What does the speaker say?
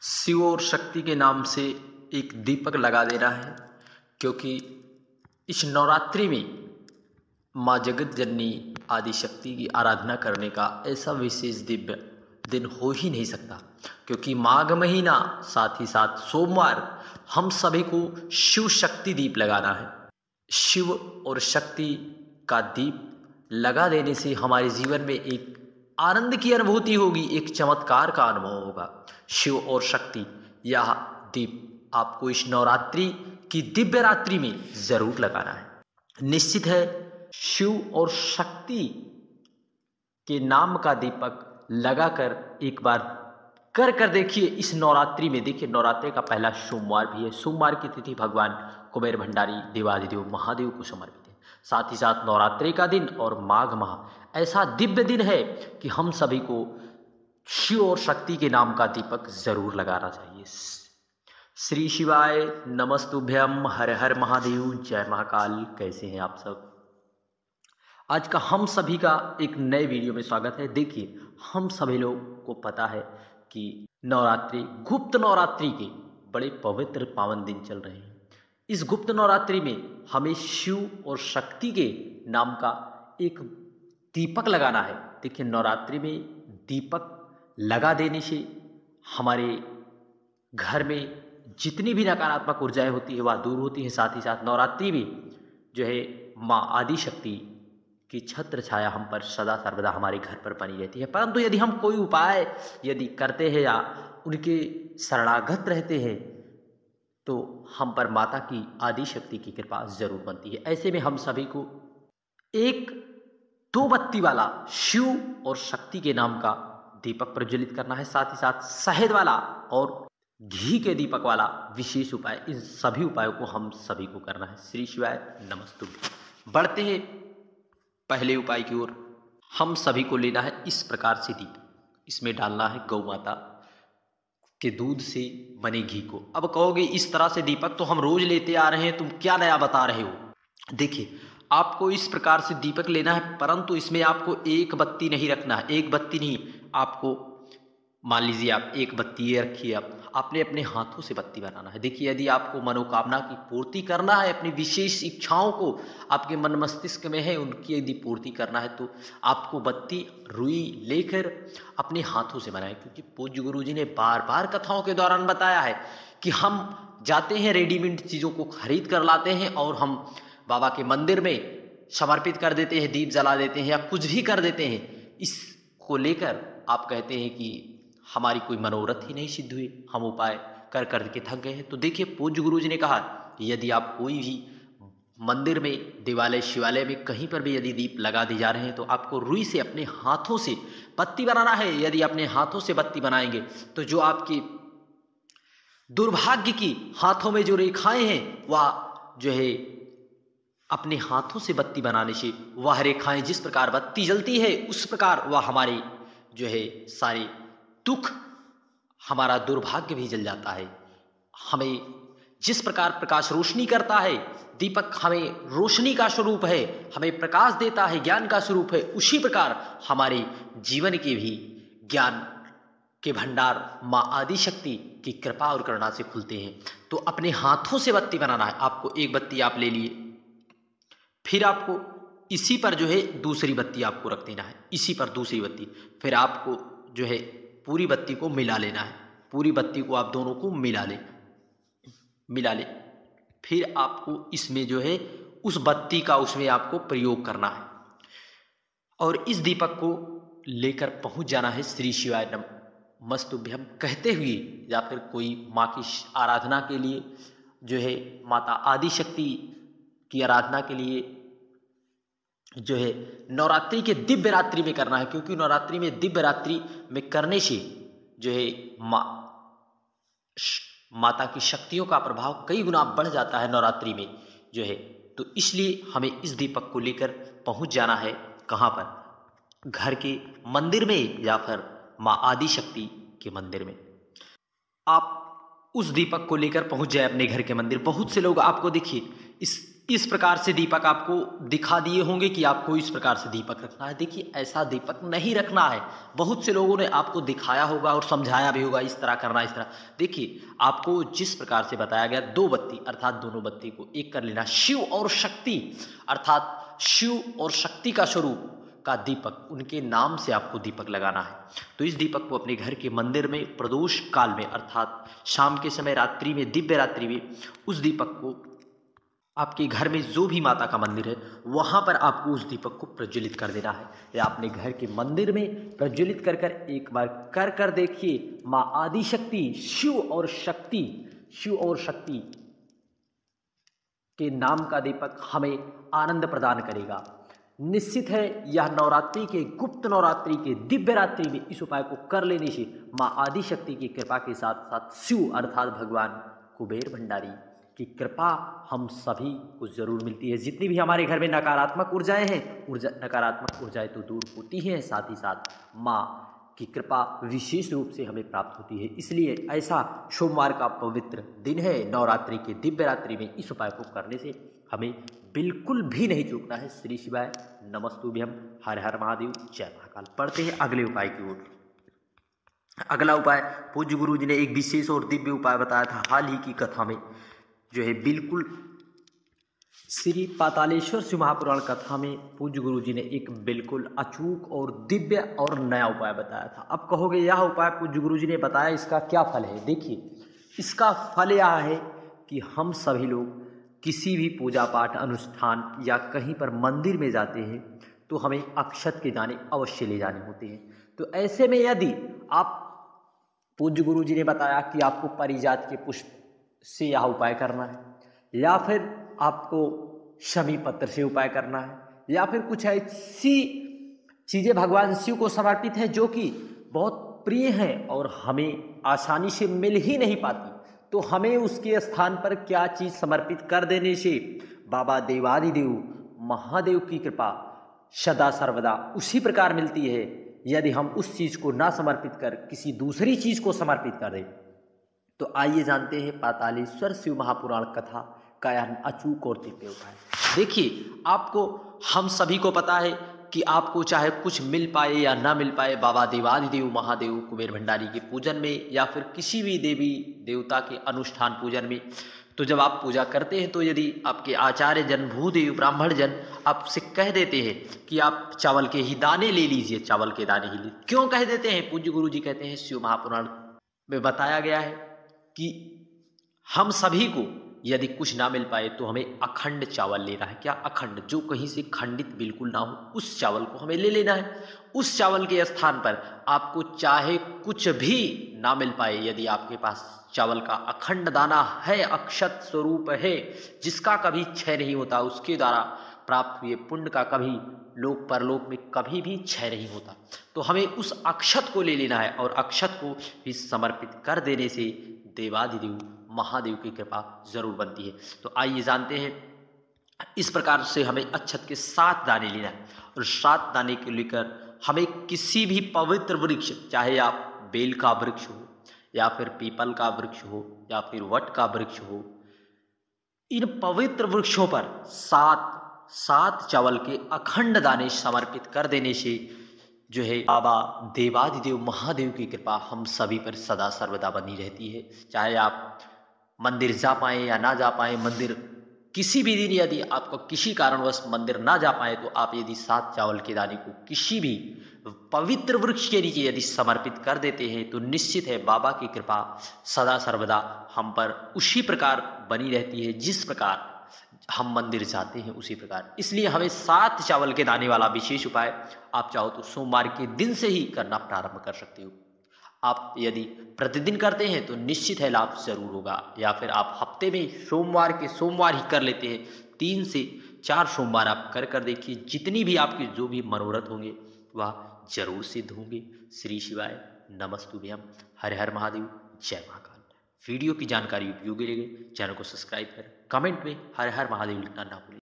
शिव और शक्ति के नाम से एक दीपक लगा देना है, क्योंकि इस नवरात्रि में माँ जगत जननी आदि शक्ति की आराधना करने का ऐसा विशेष दिव्य दिन हो ही नहीं सकता। क्योंकि माघ महीना साथ ही साथ सोमवार हम सभी को शिव शक्ति दीप लगाना है। शिव और शक्ति का दीप लगा देने से हमारे जीवन में एक आनंद की अनुभूति होगी, एक चमत्कार का अनुभव होगा। शिव और शक्ति यह दीप आपको इस नवरात्रि की दिव्य रात्रि में जरूर लगाना है। निश्चित है, शिव और शक्ति के नाम का दीपक लगाकर एक बार कर देखिए इस नवरात्रि में। देखिए, नवरात्रि का पहला सोमवार भी है। सोमवार की तिथि भगवान कुबेर भंडारी देवाधिदेव महादेव को समर्पित है। साथ ही साथ नवरात्रि का दिन और माघ माह ऐसा दिव्य दिन है कि हम सभी को शिव और शक्ति के नाम का दीपक जरूर लगाना चाहिए। श्री शिवाय नमस्तुभ्यम, हर हर महादेव, जय महाकाल। कैसे हैं आप सब? आज का हम सभी का एक नए वीडियो में स्वागत है। देखिए, हम सभी लोग को पता है कि नवरात्रि, गुप्त नवरात्रि के बड़े पवित्र पावन दिन चल रहे हैं। इस गुप्त नवरात्रि में हमें शिव और शक्ति के नाम का एक दीपक लगाना है। देखिए, नवरात्रि में दीपक लगा देने से हमारे घर में जितनी भी नकारात्मक ऊर्जाएं होती है वह दूर होती है। साथ ही साथ नवरात्रि में जो है माँ आदि शक्ति की छत्र छाया हम पर सदा सर्वदा हमारे घर पर बनी रहती है। परंतु यदि हम कोई उपाय यदि करते हैं या उनके शरणागत रहते हैं तो हम पर माता की आदि शक्ति की कृपा जरूर बनती है। ऐसे में हम सभी को एक 2 बत्ती वाला शिव और शक्ति के नाम का दीपक प्रज्वलित करना है। साथ ही साथ शहद वाला और घी के दीपक वाला विशेष उपाय, इन सभी उपायों को हम सभी को करना है। श्री शिवाय नमस्तुभ्यं। बढ़ते हैं पहले उपाय की ओर। हम सभी को लेना है इस प्रकार से दीपक। इसमें डालना है गौ माता के दूध से बने घी को। अब कहोगे इस तरह से दीपक तो हम रोज लेते आ रहे हैं, तुम क्या नया बता रहे हो? देखिए, आपको इस प्रकार से दीपक लेना है, परंतु इसमें आपको एक बत्ती नहीं रखना है। एक बत्ती नहीं, आपको मान लीजिए आप एक बत्ती ये रखिए, आपने अपने हाथों से बत्ती बनाना है। देखिए, यदि आपको मनोकामना की पूर्ति करना है, अपनी विशेष इच्छाओं को आपके मन मस्तिष्क में है उनकी यदि पूर्ति करना है तो आपको बत्ती रुई लेकर अपने हाथों से बनाएं। क्योंकि पूज्य गुरु जी ने बार बार कथाओं के दौरान बताया है कि हम जाते हैं रेडीमेड चीज़ों को खरीद कर लाते हैं और हम बाबा के मंदिर में समर्पित कर देते हैं, दीप जला देते हैं या कुछ भी कर देते हैं। इसको लेकर आप कहते हैं कि हमारी कोई मनोरथ ही नहीं सिद्ध हुई, हम उपाय कर के थक गए हैं। तो देखिए, पूज्य गुरु जी ने कहा यदि आप कोई भी मंदिर में, देवालय, शिवालय में कहीं पर भी यदि दीप लगा दी जा रहे हैं तो आपको रुई से अपने हाथों से बत्ती बनाना है। यदि अपने हाथों से बत्ती बनाएंगे तो जो आपकी दुर्भाग्य की हाथों में जो रेखाएं हैं वह जो है अपने हाथों से बत्ती बनाने से वह रेखाएं जिस प्रकार बत्ती जलती है उस प्रकार वह हमारे जो है सारे दुख, हमारा दुर्भाग्य भी जल जाता है। हमें जिस प्रकार प्रकाश रोशनी करता है, दीपक हमें रोशनी का स्वरूप है, हमें प्रकाश देता है, ज्ञान का स्वरूप है, उसी प्रकार हमारे जीवन के भी ज्ञान के भंडार माँ आदि शक्ति की कृपा और करुणा से खुलते हैं। तो अपने हाथों से बत्ती बनाना है। आपको एक बत्ती आप ले लिए, फिर आपको इसी पर जो है दूसरी बत्ती आपको रख देना है, इसी पर दूसरी बत्ती, फिर आपको जो है पूरी बत्ती को मिला लेना है। पूरी बत्ती को आप दोनों को मिला ले, फिर आपको इसमें जो है उस बत्ती का उसमें आपको प्रयोग करना है और इस दीपक को लेकर पहुंच जाना है श्री शिवाय नमस्तुभ्यं कहते हुए, या फिर कोई माँ की आराधना के लिए जो है माता आदि शक्ति की आराधना के लिए जो है नवरात्रि के दिव्य रात्रि में करना है। क्योंकि नवरात्रि में दिव्य रात्रि में करने से जो है माता की शक्तियों का प्रभाव कई गुना बढ़ जाता है नवरात्रि में जो है। तो इसलिए हमें इस दीपक को लेकर पहुंच जाना है कहाँ पर? घर के मंदिर में या फिर माँ आदि शक्ति के मंदिर में। आप उस दीपक को लेकर पहुंच जाए अपने घर के मंदिर। बहुत से लोग आपको देखिए इस इस प्रकार से दीपक आपको दिखा दिए होंगे कि आपको इस प्रकार से दीपक रखना है। देखिए, ऐसा दीपक नहीं रखना है। बहुत से लोगों ने आपको दिखाया होगा और समझाया भी होगा इस तरह करना, इस तरह। देखिए, आपको जिस प्रकार से बताया गया, 2 बत्ती अर्थात दोनों बत्ती को एक कर लेना। शिव और शक्ति अर्थात शिव और शक्ति का स्वरूप का दीपक, उनके नाम से आपको दीपक लगाना है। तो इस दीपक को अपने घर के मंदिर में प्रदोष काल में अर्थात शाम के समय, रात्रि में, दिव्य रात्रि में, उस दीपक को आपके घर में जो भी माता का मंदिर है वहां पर आपको उस दीपक को प्रज्वलित कर देना है, या अपने घर के मंदिर में प्रज्वलित कर कर एक बार कर देखिए। माँ आदिशक्ति, शिव और शक्ति के नाम का दीपक हमें आनंद प्रदान करेगा। निश्चित है यह नवरात्रि के, गुप्त नवरात्रि के दिव्य रात्रि में इस उपाय को कर लेने से माँ आदिशक्ति की कृपा के साथ साथ शिव अर्थात भगवान कुबेर भंडारी की कृपा हम सभी को जरूर मिलती है। जितनी भी हमारे घर में नकारात्मक ऊर्जाएं हैं, नकारात्मक ऊर्जाएं तो दूर होती हैं, साथ ही साथ माँ की कृपा विशेष रूप से हमें प्राप्त होती है। इसलिए ऐसा सोमवार का पवित्र दिन है, नवरात्रि के दिव्य रात्रि में इस उपाय को करने से हमें बिल्कुल भी नहीं चूकना है। श्री शिवाय नमस्तुभ्यम, हर हर महादेव, जय महाकाल। पढ़ते हैं अगले उपाय की ओर। अगला उपाय पूज्य गुरु जी ने एक विशेष और दिव्य उपाय बताया था हाल ही की कथा में, जो है बिल्कुल श्री पातालेश्वर शिव महापुराण कथा में पूज्य गुरु जी ने एक बिल्कुल अचूक और दिव्य और नया उपाय बताया था। अब कहोगे यह उपाय पूज्य गुरु जी ने बताया, इसका क्या फल है? देखिए, इसका फल यह है कि हम सभी लोग किसी भी पूजा पाठ अनुष्ठान या कहीं पर मंदिर में जाते हैं तो हमें अक्षत के दाने अवश्य ले जाने होते हैं। तो ऐसे में यदि आप, पूज्य गुरु जी ने बताया कि आपको पारिजात के पुष्प से यह उपाय करना है, या फिर आपको शमी पत्र से उपाय करना है, या फिर कुछ ऐसी चीज़ें भगवान शिव को समर्पित हैं जो कि बहुत प्रिय हैं और हमें आसानी से मिल ही नहीं पाती, तो हमें उसके स्थान पर क्या चीज़ समर्पित कर देने से बाबा देवादिदेव महादेव की कृपा सदा सर्वदा उसी प्रकार मिलती है यदि हम उस चीज़ को ना समर्पित कर किसी दूसरी चीज़ को समर्पित कर दें। तो आइए जानते हैं पातालेश्वर शिव महापुराण कथा का यह अचूक और दिव्य उपाय। देखिए, आपको, हम सभी को पता है कि आपको चाहे कुछ मिल पाए या ना मिल पाए, बाबा देवादिदेव महादेव कुबेर भंडारी के पूजन में या फिर किसी भी देवी देवता के अनुष्ठान पूजन में, तो जब आप पूजा करते हैं तो यदि आपके आचार्य जन, भूदेव, ब्राह्मण जन आपसे कह देते हैं कि आप चावल के ही दाने ले लीजिए, चावल के दाने ही लीजिए, क्यों कह देते हैं? पूज्य गुरु जी कहते हैं, शिव महापुराण में बताया गया है कि हम सभी को यदि कुछ ना मिल पाए तो हमें अखंड चावल लेना है। क्या अखंड? जो कहीं से खंडित बिल्कुल ना हो, उस चावल को हमें ले लेना है। उस चावल के स्थान पर आपको चाहे कुछ भी ना मिल पाए, यदि आपके पास चावल का अखंड दाना है, अक्षत स्वरूप है, जिसका कभी क्षय नहीं होता, उसके द्वारा प्राप्त हुए पुण्य का कभी लोक परलोक में कभी भी क्षय नहीं होता, तो हमें उस अक्षत को ले लेना है और अक्षत को भी समर्पित कर देने से देवादिदेव महादेव की कृपा जरूर बनती है। तो आइए जानते हैं, इस प्रकार से हमें अक्षत के 7 दाने लेना है और 7 दाने को लेकर हमें किसी भी पवित्र वृक्ष, चाहे आप बेल का वृक्ष हो या फिर पीपल का वृक्ष हो या फिर वट का वृक्ष हो, इन पवित्र वृक्षों पर 7 चावल के अखंड दाने समर्पित कर देने से जो है बाबा देवादिदेव महादेव की कृपा हम सभी पर सदा सर्वदा बनी रहती है। चाहे आप मंदिर जा पाएँ या ना जा पाएँ, मंदिर किसी भी दिन यदि आपको किसी कारणवश मंदिर ना जा पाए तो आप यदि 7 चावल के दाने को किसी भी पवित्र वृक्ष के नीचे यदि समर्पित कर देते हैं तो निश्चित है बाबा की कृपा सदा सर्वदा हम पर उसी प्रकार बनी रहती है जिस प्रकार हम मंदिर जाते हैं उसी प्रकार। इसलिए हमें 7 चावल के दाने वाला विशेष उपाय आप चाहो तो सोमवार के दिन से ही करना प्रारंभ कर सकते हो। आप यदि प्रतिदिन करते हैं तो निश्चित है लाभ जरूर होगा, या फिर आप हफ्ते में सोमवार के सोमवार ही कर लेते हैं, 3 से 4 सोमवार आप कर देखिए, जितनी भी आपकी जो भी मनोरथ होंगे वह जरूर सिद्ध होंगे। श्री शिवाय नमस्तुभ्यम, हर हर महादेव, जय महाकाल। वीडियो की जानकारी उपयोगी लगे चैनल को सब्सक्राइब करें, कमेंट में हर हर महादेव लिखना ना भूलें।